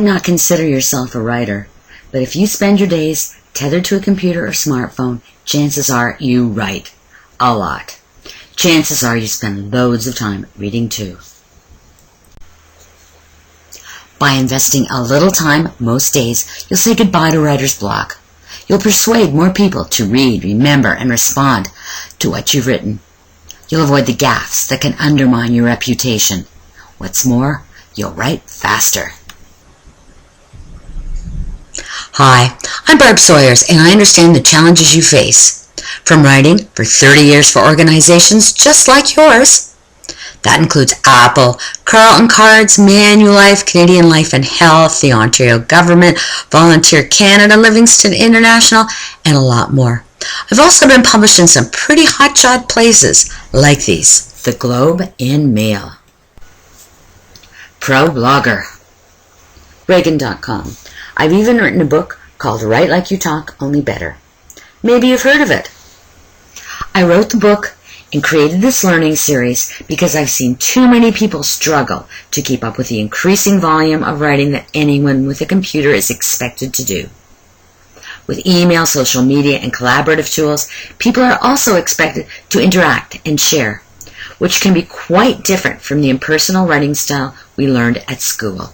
might not consider yourself a writer, but if you spend your days tethered to a computer or smartphone, chances are you write a lot. Chances are you spend loads of time reading too. By investing a little time most days, you'll say goodbye to writer's block. You'll persuade more people to read, remember, and respond to what you've written. You'll avoid the gaffes that can undermine your reputation. What's more, you'll write faster. Hi, I'm Barb Sawyers, and I understand the challenges you face. From writing for 30 years for organizations just like yours. That includes Apple, Carlton Cards, Manulife, Canadian Life and Health, the Ontario Government, Volunteer Canada, Livingston International, and a lot more. I've also been published in some pretty hotshot places like these: The Globe and Mail, Pro Blogger, Reagan.com. I've even written a book called Write Like You Talk, Only Better. Maybe you've heard of it. I wrote the book and created this learning series because I've seen too many people struggle to keep up with the increasing volume of writing that anyone with a computer is expected to do. With email, social media, and collaborative tools, people are also expected to interact and share, which can be quite different from the impersonal writing style we learned at school.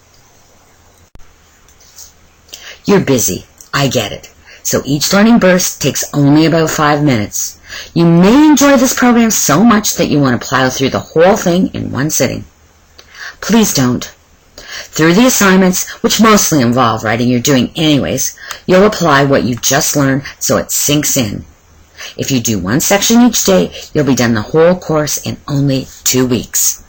You're busy, I get it. So each learning burst takes only about 5 minutes. You may enjoy this program so much that you want to plow through the whole thing in one sitting. Please don't. Through the assignments, which mostly involve writing you're doing anyways, you'll apply what you've just learned so it sinks in. If you do one section each day, you'll be done the whole course in only 2 weeks.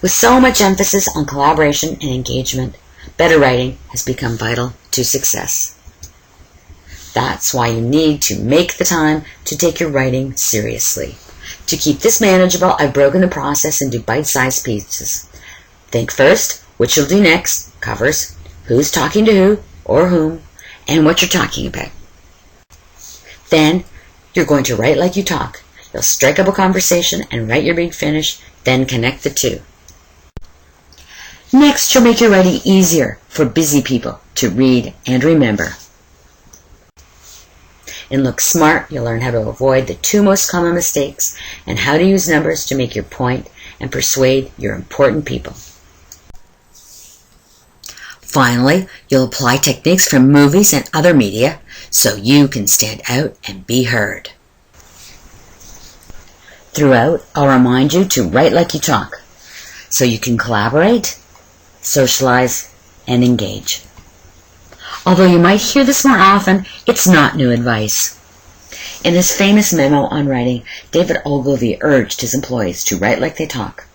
With so much emphasis on collaboration and engagement, better writing has become vital to success. That's why you need to make the time to take your writing seriously. To keep this manageable, I've broken the process into bite-sized pieces. Think first, what you'll do next, covers, who's talking to who or whom, and what you're talking about. Then, you're going to write like you talk. You'll strike up a conversation and write your big finish, then connect the two. Next, you'll make your writing easier for busy people to read and remember. In Look Smart, you'll learn how to avoid the 2 most common mistakes and how to use numbers to make your point and persuade your important people. Finally, you'll apply techniques from movies and other media so you can stand out and be heard. Throughout, I'll remind you to write like you talk so you can collaborate, socialize, and engage. Although you might hear this more often, it's not new advice. In his famous memo on writing, David Ogilvy urged his employees to write like they talk.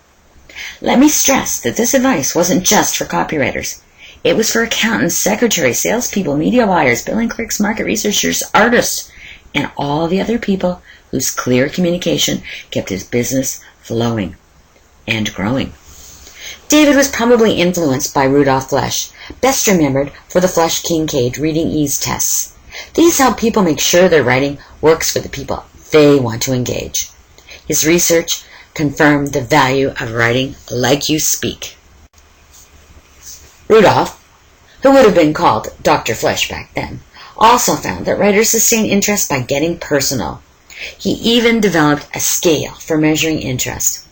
Let me stress that this advice wasn't just for copywriters. It was for accountants, secretaries, salespeople, media buyers, billing clerks, market researchers, artists, and all the other people whose clear communication kept his business flowing and growing. David was probably influenced by Rudolf Flesch, best remembered for the Flesch-Kincaid reading ease tests. These help people make sure their writing works for the people they want to engage. His research confirmed the value of writing like you speak. Rudolf, who would have been called Dr. Flesch back then, also found that writers sustain interest by getting personal. He even developed a scale for measuring interest.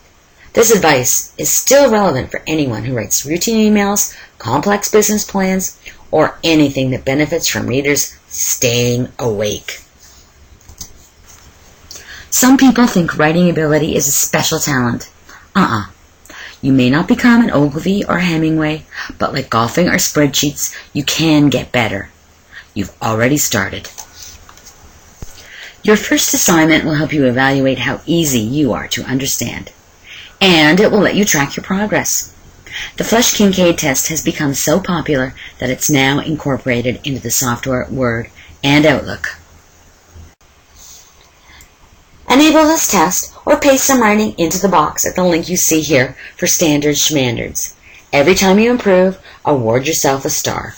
This advice is still relevant for anyone who writes routine emails, complex business plans, or anything that benefits from readers staying awake. Some people think writing ability is a special talent. You may not become an Ogilvy or Hemingway, but like golfing or spreadsheets, you can get better. You've already started. Your first assignment will help you evaluate how easy you are to understand, and it will let you track your progress. The Flesch-Kincaid test has become so popular that it's now incorporated into the software Word and Outlook. Enable this test or paste some writing into the box at the link you see here for standard schmandards. Every time you improve, award yourself a star.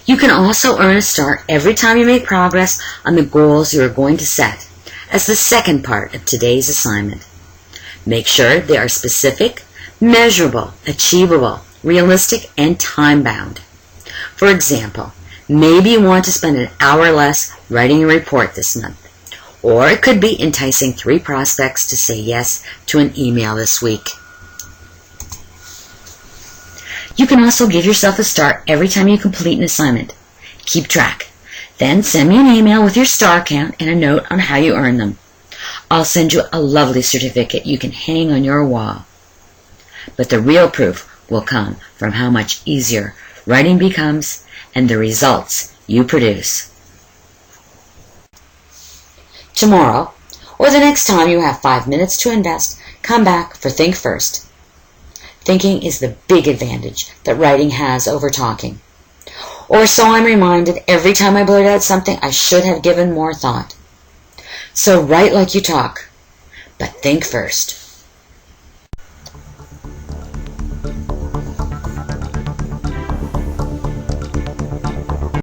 You can also earn a star every time you make progress on the goals you are going to set as the second part of today's assignment. Make sure they are specific, measurable, achievable, realistic, and time-bound. For example, maybe you want to spend an hour less writing a report this month. Or it could be enticing 3 prospects to say yes to an email this week. You can also give yourself a star every time you complete an assignment. Keep track. Then send me an email with your star count and a note on how you earn them. I'll send you a lovely certificate you can hang on your wall. But the real proof will come from how much easier writing becomes and the results you produce. Tomorrow, or the next time you have 5 minutes to invest, come back for Think First. Thinking is the big advantage that writing has over talking. Or so I'm reminded every time I blurt out something I should have given more thought. So write like you talk, but think first.